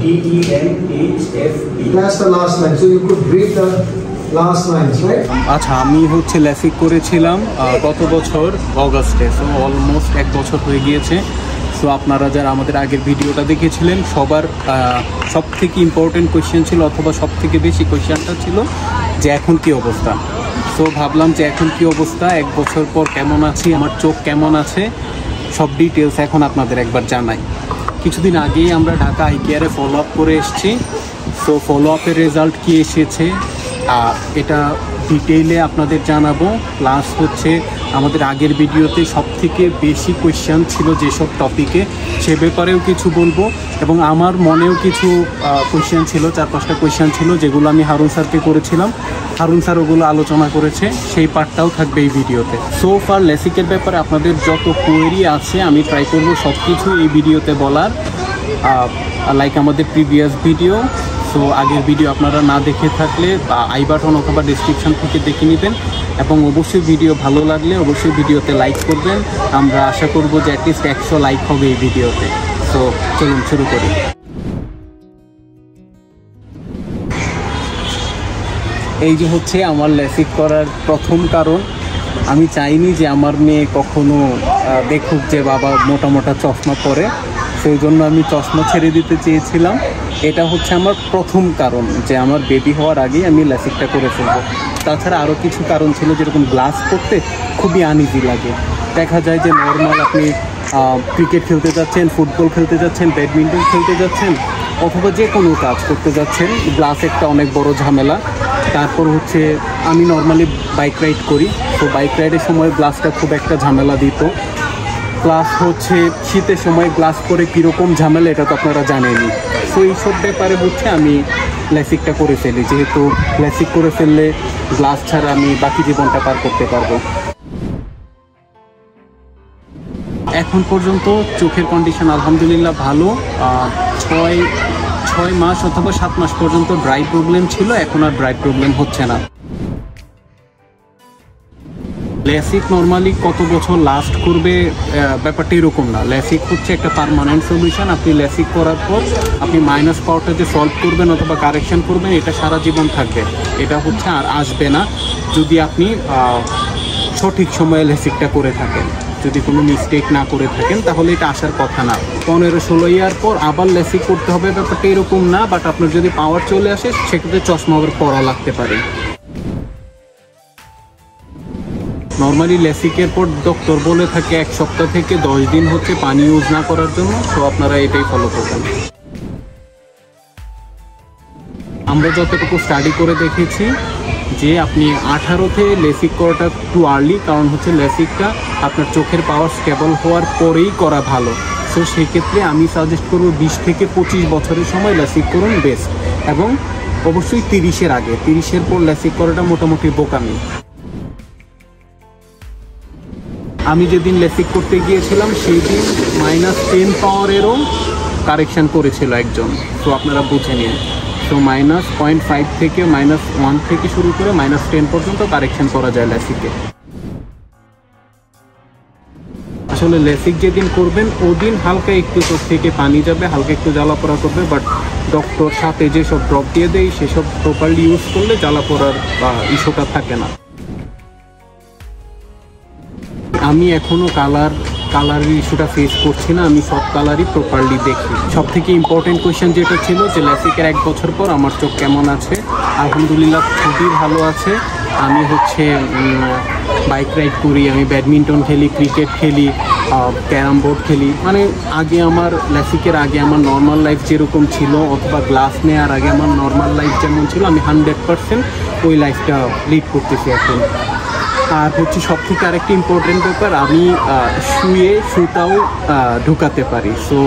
DENHFE. That's the last line. So you could read the last lines, right? আচ্ছা, আমি হচ্ছে LASIK করেছিলাম গত বছর অগাস্টে, সো অলমোস্ট 1 বছর হয়ে গিয়েছে। সো আপনারা যারা আমাদের আগের ভিডিওটা দেখেছিলেন সবার সব থেকে ইম্পর্টেন্ট কোয়েশ্চেন ছিল, অথবা সব থেকে বেশি কোয়েশ্চেনটা ছিল যে এখন কি অবস্থা। সো ভাবলাম যে এখন কি অবস্থা, 1 বছর পর কেমন আছি, আমার চোখ কেমন আছে, সব ডিটেলস এখন আপনাদের একবার জানাই। কিছুদিন আগেই আমরা ঢাকা আই কেয়ারে ফলো আপ করে এসেছি। সো ফলো আপের রেজাল্ট কী এসেছে এটা ডিটেইলে আপনাদের জানাবো। প্লাস হচ্ছে আমাদের আগের ভিডিওতে সবথেকে বেশি কোয়েশ্চেন ছিল যেসব টপিকে, সে ব্যাপারেও কিছু বলবো। এবং আমার মনেও কিছু কোয়েশ্চেন ছিল, 4-5টা কোয়েশ্চেন ছিল যেগুলো আমি হারুন স্যারকে করেছিলাম। হারুন স্যার ওগুলো আলোচনা করেছে, সেই পার্টটাও থাকবে এই ভিডিওতে। সো ফার লেসিকের ব্যাপারে আপনাদের যত কোয়েরি আছে আমি ট্রাই করবো সব কিছু এই ভিডিওতে বলার, লাইক আমাদের প্রিভিয়াস ভিডিও। সো আগের ভিডিও আপনারা না দেখে থাকলে আই বাটন অথবা ডিসক্রিপশন থেকে দেখে নেবেন। এবং অবশ্যই ভিডিও ভালো লাগলে অবশ্যই ভিডিওতে লাইক করবেন। আমরা আশা করব যে অ্যাটলিস্ট 100 লাইক হবে এই ভিডিওতে। সো চলুন শুরু করি। এই যে হচ্ছে আমার লেসিক করার প্রথম কারণ, আমি চাইনি যে আমার মেয়ে কখনো দেখুক যে বাবা মোটা মোটা চশমা পরে, সেই জন্য আমি চশমা ছেড়ে দিতে চেয়েছিলাম। এটা হচ্ছে আমার প্রথম কারণ যে আমার বেবি হওয়ার আগেই আমি লেসিকটা করে ফেলবো। তাছাড়া আরও কিছু কারণ ছিল, যেরকম গ্লাস পরতে খুবই আনইজি লাগে। দেখা যায় যে নর্মাল আপনি ক্রিকেট খেলতে যাচ্ছেন, ফুটবল খেলতে যাচ্ছেন, ব্যাডমিন্টন খেলতে যাচ্ছেন, অথবা যে কোনো কাজ করতে যাচ্ছেন, গ্লাস একটা অনেক বড় ঝামেলা। তারপর হচ্ছে আমি নর্মালি বাইক রাইড করি, তো বাইক রাইডের সময় গ্লাসটা খুব একটা ঝামেলা দিত। প্লাস হচ্ছে শীতের সময় গ্লাস পরে কীরকম ঝামেলা এটা তো আপনারা জানেনই। তো এইসব ব্যাপারে হচ্ছে আমি লেসিকটা করে ফেলি, যেহেতু লেসিক করে ফেললে গ্লাস ছাড়া আমি বাকি জীবনটা পার করতে পারবো। এখন পর্যন্ত চোখের কন্ডিশন আলহামদুলিল্লাহ ভালো। 6 মাস অথবা 7 মাস পর্যন্ত ড্রাই প্রবলেম ছিল, এখন আর ড্রাই প্রবলেম হচ্ছে না। লেসিক নর্মালি কত বছর লাস্ট করবে ব্যাপারটা এরকম না। লেসিক হচ্ছে একটা পার্মানেন্ট সলিউশন। আপনি লেসিক করার পর আপনি মাইনাস পাওয়ারটা যে সলভ করবেন অথবা কারেকশন করবেন, এটা সারা জীবন থাকবে, এটা হচ্ছে আর আসবে না যদি আপনি সঠিক সময়ে লেসিকটা করে থাকেন। যদি কোনো মিস্টেক না করে থাকেন তাহলে এটা আসার কথা না। 15-16 ইয়ার পর আবার লেসিক করতে হবে, ব্যাপারটা এরকম না। বাট আপনার যদি পাওয়ার চলে আসে সেক্ষেত্রে চশমা আবার পরা লাগতে পারে। নর্মালি লেসিকের পর ডক্টর বলে থাকে 1 সপ্তাহ থেকে 10 দিন হচ্ছে পানি ইউজ না করার জন্য। তো আপনারা এটাই ফলো করবেন। আমরা যতটুকু স্টাডি করে দেখেছি যে আপনি 18তে লেসিক করাটা একটু আর্লি, কারণ হচ্ছে লেসিকটা আপনার চোখের পাওয়ার স্টেবল হওয়ার পরেই করা ভালো। সো সেক্ষেত্রে আমি সাজেস্ট করবো 20 থেকে 25 বছরের সময় লেসিক করুন বেস্ট, এবং অবশ্যই 30-এর আগে। 30-এর পর লেসিক করাটা মোটামুটি বোকামি। আমি যেদিন লেসিক করতে গিয়েছিলাম সেই দিন -10 পাওয়ারেরও কারেকশান করেছিল একজন। তো আপনারা বুঝে নিন। তো -0.5 থেকে -1 থেকে শুরু করে -10 পর্যন্ত কারেকশান করা যায় লেসিকে। আসলে লেসিক যেদিন করবেন ওদিন হালকা একটু চোখ থেকে পানি যাবে, হালকা একটু জ্বালাপোড়া করবে, বাট ডক্টর সাথে যেসব ড্রপ দিয়ে দেয় সেসব প্রপারলি ইউজ করলে জ্বালাপোড়ার বা ইস্যুটা থাকে না। আমি এখনও কালারের ইস্যুটা ফেস করছি না, আমি সব কালারই প্রপারলি দেখি। সব থেকে ইম্পর্টেন্ট কোয়েশ্চেন যেটা ছিল যে লেসিকের 1 বছর পর আমার চোখ কেমন আছে, আলহামদুলিল্লাহ খুবই ভালো আছে। আমি হচ্ছে বাইক রাইড করি, আমি ব্যাডমিন্টন খেলি, ক্রিকেট খেলি, ক্যারাম বোর্ড খেলি। মানে আগে আমার লেসিকের আগে আমার নর্মাল লাইফ যেরকম ছিল, অথবা গ্লাস নেওয়ার আগে আমার নর্মাল লাইফ যেমন ছিল, আমি 100% ওই লাইফটা লিড করতেছি এখন। আর হচ্ছে সব থেকে আরেকটি ইম্পর্টেন্ট ব্যাপার, আমি সুতাও ঢুকাতে পারি। সো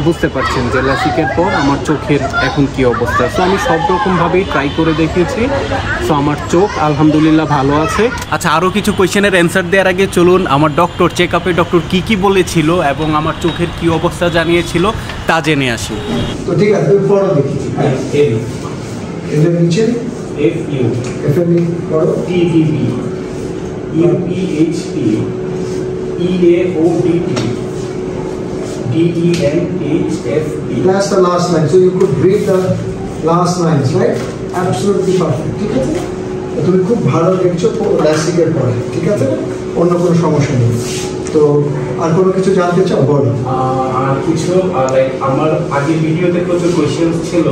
বুঝতে পারছেন যে লেসিকের পর আমার চোখের এখন কি অবস্থা। সো আমি সব রকমভাবেই ট্রাই করে দেখেছি। সো আমার চোখ আলহামদুলিল্লাহ ভালো আছে। আচ্ছা, আরও কিছু কোয়েশ্চেনের অ্যান্সার দেওয়ার আগে চলুন আমার ডক্টর চেক আপে ডক্টর কী বলেছিল এবং আমার চোখের কি অবস্থা জানিয়েছিল তা জেনে আসি। তো ঠিক আছে, পড়ো দেখি। এর নিচে FU FME পড়ো। TVB UPHP EAODT DENHFE. That's the last line. So you could read the last lines, right? Absolutely perfect. ঠিক আছে? তুমি খুব ভালো লিখছো ল্যাসিকের পরে, ঠিক আছে? অন্য কোনো সমস্যা নেই। তো আর কোনো কিছু জানতে চাও বলো। আর কিছু লাইক আমার আগের ভিডিওতে প্রচুর কোয়েশ্চেন ছিল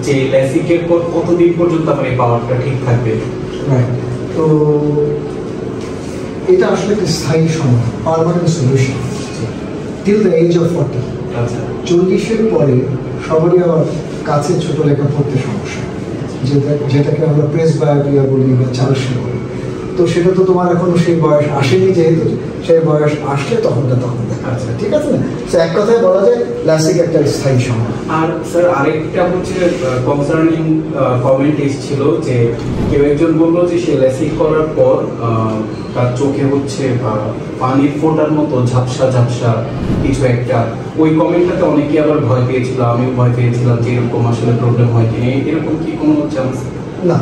যে ল্যাসিকের পর কতদিন পর্যন্ত আমার এই পাওয়ারটা ঠিক থাকবে। রাইট। তো এটা আসলে একটা স্থায়ী সমাধান, permanent solution till the age of 40। আচ্ছা, 40-এর পরে সবারই আবার কাছে ছোট লেখা পড়তে সমস্যা, যেটাকে আমরা প্রেস বায়োপিয়া বলি বা চালসি বলি। তো সেটা তো তোমার এখনো সেই বয়স আসেনি, যেহেতু সেই বয়স আসলে তখন দেখা। আচ্ছা, ঠিক আছে না? তো এক কথায় বলা যায় ক্লাসিক একটা স্থায়ী সমাধান। আর স্যার আরেকটা হচ্ছে কনসার্নিং কমেন্ট এসেছিল যে কেউ একজন বললো যে সে ল্যাসিক করার পর তার চোখে হচ্ছে পানির ফোঁটার মতো ঝাপসা ঝাপসা কিছু একটা। ওই কমেন্টটাতে অনেকে আবার ভয় পেয়েছিল, আমিও ভয় পেয়েছিলাম যে এরকম আসলে প্রবলেম হয় কিনা, এরকম কি কোনো চান্স? না,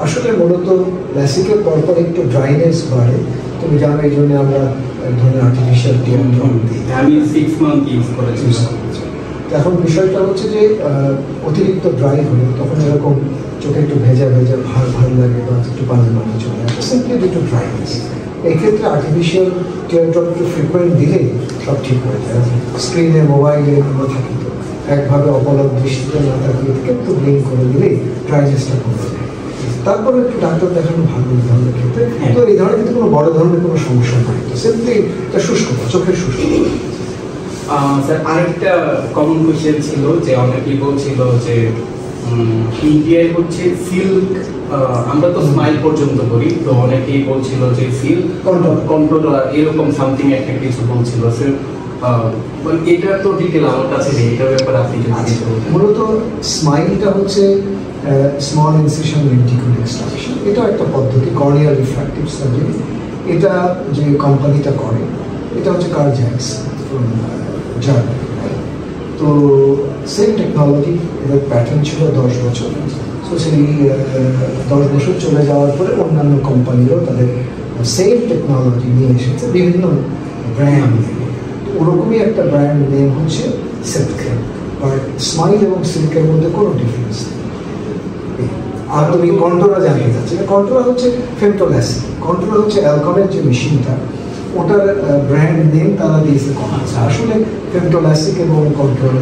আসলে মূলত ল্যাসিকের পরপর একটু ড্রাইনেস বাড়ে, তুমি জানো, এই জন্য আমরা এক ধরনের আর্টিফিশিয়াল টিয়ার ড্রপ দিই। আমি 6 মান্থ ইউজ করেছি। এখন বিষয়টা হচ্ছে যে অতিরিক্ত ড্রাই হলে তখন এরকম চোখে একটু ভেজা ভেজা ভার লাগে বা একটু পানি চলে আসে, সিম্পলি একটু ড্রাইনেস। এই ক্ষেত্রে আর্টিফিশিয়াল টিয়ার ড্রপ একটু ফ্রিকোয়েন্ট দিলেই সব ঠিক হয়ে যায়। স্ক্রিনে মোবাইলে আমরা থাকি তো একভাবে অপলক দৃষ্টিতে না তাকিয়ে থেকে একটু ব্লিঙ্ক করে দিলেই ড্রাইনেসটা কমে যায়। তারপরে একটু ডাক্তার দেখানো ভালো এই ধরনের ক্ষেত্রে। তো এই ধরনের কিন্তু কোনো বড় ধরনের কোনো সমস্যা নাই, তো সিম্পলি এটা শুষ্কতা, চোখের শুষ্কতা। স্যার আরেকটা কমন কোয়েশ্চেন ছিল যে অনেকেই বলছিল যে ইন্ডিয়ায় হচ্ছে সিল্ক, আমরা তো স্মাইল পর্যন্ত করি, তো অনেকেই বলছিল যে সিল্ক কন্ট্রোল এরকম সামথিং একটা কিছু বলছিল। স্যার এটা তো ডিটেল আমার কাছে নেই, এটার ব্যাপারে আপনি যদি মূলত স্মাইলটা হচ্ছে স্মল ইনসিশন লেন্টিকুলার এক্সট্রাকশন, এটা একটা পদ্ধতি, কর্নিয়াল রিফ্র্যাক্টিভ সার্জারি। এটা যে কোম্পানিটা করে এটা হচ্ছে কার্জাক্স ফ্রম জার্মানি। তো সেম টেকনোলজি, এদের প্যাটার্ন ছিল 10 বছর। সো সেই 10 বছর চলে যাওয়ার পরে অন্যান্য কোম্পানিরও তাদের সেম টেকনোলজি নিয়ে এসেছে, বিভিন্ন ব্র্যান্ড নেম। ওরকমই একটা ব্র্যান্ড নেম হচ্ছে সিল্ক। বাট স্মাইল এবং সিল্কের মধ্যে কোনো ডিফারেন্স নেই। আর তুমি কন্ট্রোলা জানতে চাচ্ছি, কন্ট্রোলা হচ্ছে ফেমটোল্যাসিক। কন্ট্রোলা হচ্ছে অ্যালকনের যে মেশিনটা, ওটার ব্র্যান্ড নেম তারা দিয়েছে কন্ট্রোলা। আসলে ফেমটোল্যাসিক এবং কন্ট্রোলা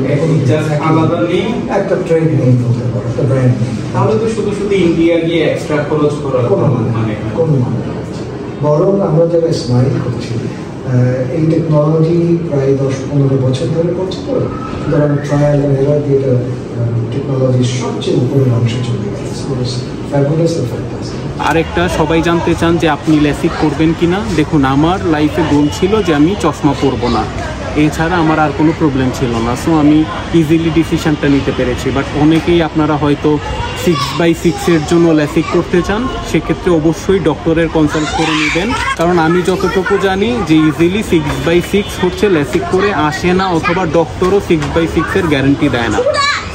আলাদা নেই, একটা ট্রেড নেম হতে পারে, একটা ব্র্যান্ড নেম। তাহলে তো শুধু ইন্ডিয়া গিয়ে এক্সট্রা খরচ করার কোনো মানে বরং আমরা যারা স্মাইল করছি এই টেকনোলজি প্রায় 10-15 বছর ধরে করছে, তো সুতরাং ট্রায়াল অ্যান্ড এরার দিয়ে এটা টেকনোলজির সবচেয়ে উপরের অংশে চলে গেছে। আরেকটা সবাই জানতে চান যে আপনি ল্যাসিক করবেন কিনা। দেখুন, আমার লাইফে গোল ছিল যে আমি চশমা পরবো না, এছাড়া আমার আর কোনো প্রবলেম ছিল না। সো আমি ইজিলি ডিসিশনটা নিতে পেরেছি। বাট অনেকেই আপনারা হয়তো 6/6 জন্য ল্যাসিক করতে চান, সেক্ষেত্রে অবশ্যই ডক্টরের কনসাল্ট করে নেবেন। কারণ আমি যতটুকু জানি যে ইজিলি 6/6 হচ্ছে ল্যাসিক করে আসে না, অথবা ডক্টরও 6/6 গ্যারান্টি দেয় না।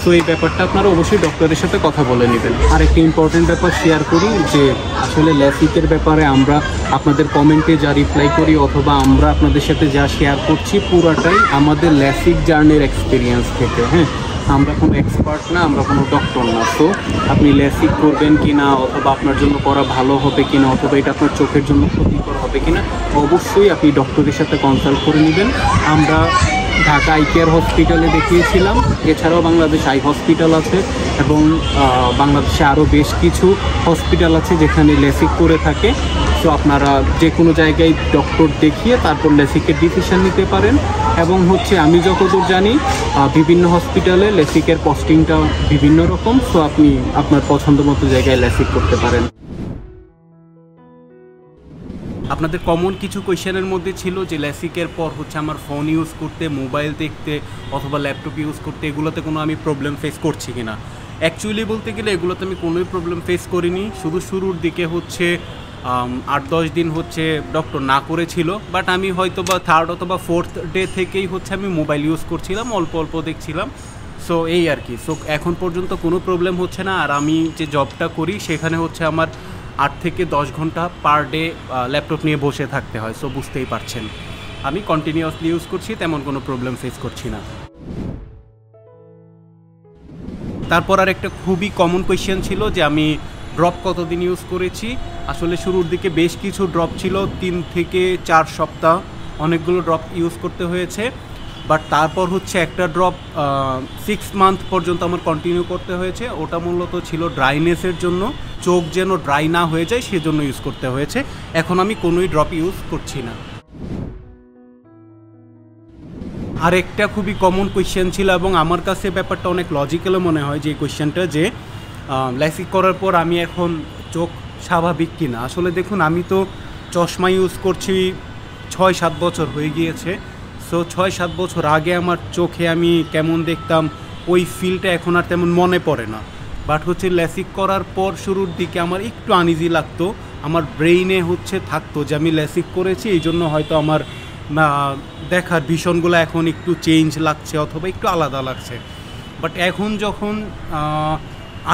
সো এই ব্যাপারটা আপনারা অবশ্যই ডক্টরের সাথে কথা বলে নেবেন। আর একটা ইম্পর্টেন্ট ব্যাপার শেয়ার করি যে আসলে ল্যাসিকের ব্যাপারে আমরা আপনাদের কমেন্টে যা রিপ্লাই করি অথবা আমরা আপনাদের সাথে যা শেয়ার করছি পুরাটাই আমাদের ল্যাসিক জার্নির এক্সপিরিয়েন্স থেকে। হ্যাঁ, আমরা কোনো এক্সপার্ট না, আমরা কোনো ডক্টর না। তো আপনি ল্যাসিক করবেন কিনা, অথবা আপনার জন্য করা ভালো হবে কিনা, অথবা এটা আপনার চোখের জন্য ক্ষতিকর হবে কিনা, অবশ্যই আপনি ডক্টরের সাথে কনসাল্ট করে নেবেন। আমরা ঢাকা আই কেয়ার হসপিটালে দেখিয়েছিলাম, এছাড়াও বাংলাদেশ আই হসপিটাল আছে এবং বাংলাদেশে আরও বেশ কিছু হসপিটাল আছে যেখানে ল্যাসিক করে থাকে। সো আপনারা যে কোনো জায়গায় ডক্টর দেখিয়ে তারপর ল্যাসিকের ডিসিশন নিতে পারেন। এবং হচ্ছে আমি যতদূর জানি বিভিন্ন হসপিটালে ল্যাসিকের কস্টিংটা বিভিন্ন রকম। সো আপনি আপনার পছন্দ মতো জায়গায় ল্যাসিক করতে পারেন। আপনাদের কমন কিছু কোয়েশ্চেনের মধ্যে ছিল যে ল্যাসিকের পর হচ্ছে আমার ফোন ইউজ করতে, মোবাইল দেখতে অথবা ল্যাপটপ ইউজ করতে এগুলোতে কোনো আমি প্রবলেম ফেস করছি কিনা। অ্যাকচুয়ালি বলতে গেলে এগুলোতে আমি কোনোই প্রবলেম ফেস করিনি। শুধু শুরুর দিকে হচ্ছে 8-10 দিন হচ্ছে ডক্টর না করেছিল, বাট আমি হয়তো বা 3rd অথবা 4th ডে থেকেই হচ্ছে আমি মোবাইল ইউজ করছিলাম, অল্প অল্প দেখছিলাম। সো এই আর কি। সো এখন পর্যন্ত কোনো প্রবলেম হচ্ছে না। আর আমি যে জবটা করি সেখানে হচ্ছে আমার 8 থেকে 10 ঘন্টা পার ডে ল্যাপটপ নিয়ে বসে থাকতে হয়। সো বুঝতেই পারছেন। আমি কন্টিনিউয়াসলি ইউজ করছি, তেমন কোনো প্রবলেম ফেস করছি না। তারপর আর একটা খুবই কমন কোয়েশ্চেন ছিল যে আমি ড্রপ কতদিন ইউজ করেছি। আসলে শুরুর দিকে বেশ কিছু ড্রপ ছিল, 3 থেকে 4 সপ্তাহ অনেকগুলো ড্রপ ইউজ করতে হয়েছে। বাট তারপর হচ্ছে একটা ড্রপ 6 মান্থ পর্যন্ত আমার কন্টিনিউ করতে হয়েছে। ওটা মূলত ছিল ড্রাইনেসের জন্য, চোখ যেন ড্রাই না হয়ে যায় সেজন্য ইউজ করতে হয়েছে। এখন আমি কোনোই ড্রপ ইউজ করছি না। আর একটা খুবই কমন কোয়েশ্চেন ছিল এবং আমার কাছে ব্যাপারটা অনেক লজিক্যালও মনে হয় যে কোয়েশ্চেনটা, যে ল্যাসিক করার পর আমি এখন চোখ স্বাভাবিক কিনা। আসলে দেখুন, আমি তো চশমা ইউজ করছি 6-7 বছর হয়ে গিয়েছে। সো 6-7 বছর আগে আমার চোখে আমি কেমন দেখতাম ওই ফিলটা এখন আর তেমন মনে পড়ে না। বাট হচ্ছে ল্যাসিক করার পর শুরুর দিকে আমার একটু আনইজি লাগতো, আমার ব্রেইনে হচ্ছে থাকতো যে আমি ল্যাসিক করেছি, এই জন্য হয়তো আমার দেখার ভিশনগুলো এখন একটু চেঞ্জ লাগছে অথবা একটু আলাদা লাগছে। বাট এখন যখন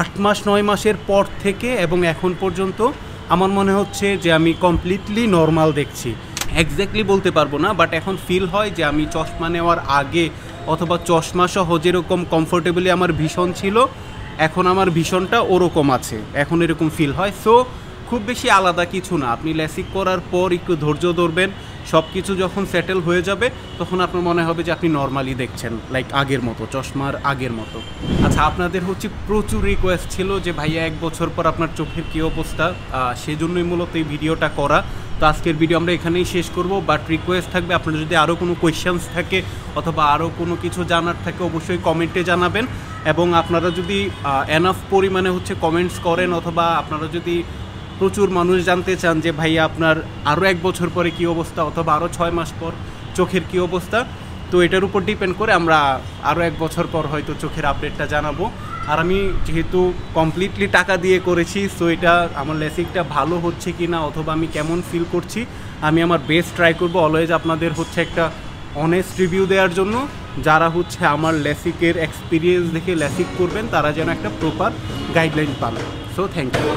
8 মাস 9 মাসের পর থেকে এবং এখন পর্যন্ত আমার মনে হচ্ছে যে আমি কমপ্লিটলি নর্মাল দেখছি। এক্স্যাক্টলি বলতে পারবো না, বাট এখন ফিল হয় যে আমি চশমা নেওয়ার আগে অথবা চশমা সহ যেরকম কমফোর্টেবলি আমার ভিশন ছিল, এখন আমার ভিশনটা ওরকম আছে, এখন এরকম ফিল হয়। সো খুব বেশি আলাদা কিছু না। আপনি ল্যাসিক করার পর একটু ধৈর্য ধরবেন, সব কিছু যখন সেটেল হয়ে যাবে তখন আপনার মনে হবে যে আপনি নর্মালি দেখছেন, লাইক আগের মতো, চশমার আগের মতো। আচ্ছা, আপনাদের হচ্ছে প্রচুর রিকোয়েস্ট ছিল যে ভাইয়া 1 বছর পর আপনার চোখের কী অবস্থা, সেজন্যই মূলত এই ভিডিওটা করা। তো আজকের ভিডিও আমরা এখানেই শেষ করব। বাট রিকোয়েস্ট থাকবে, আপনার যদি আরও কোনো কোয়েশ্চেন্স থাকে অথবা আরও কোনো কিছু জানার থাকে অবশ্যই কমেন্টে জানাবেন। এবং আপনারা যদি এনাফ পরিমাণে হচ্ছে কমেন্টস করেন অথবা আপনারা যদি প্রচুর মানুষ জানতে চান যে ভাইয়া আপনার আরও 1 বছর পরে কী অবস্থা অথবা আরও 6 মাস পর চোখের কী অবস্থা, তো এটার উপর ডিপেন্ড করে আমরা আরও 1 বছর পর হয়তো চোখের আপডেটটা জানাবো। আর আমি যেহেতু কমপ্লিটলি টাকা দিয়ে করেছি, সো এটা আমার ল্যাসিকটা ভালো হচ্ছে কি না অথবা আমি কেমন ফিল করছি, আমি আমার বেস্ট ট্রাই করবো অলওয়েজ আপনাদের হচ্ছে একটা অনেস্ট রিভিউ দেওয়ার জন্য। যারা হচ্ছে আমার ল্যাসিকের এক্সপিরিয়েন্স দেখে ল্যাসিক করবেন তারা যেন একটা প্রপার গাইডলাইন পান। So thank you.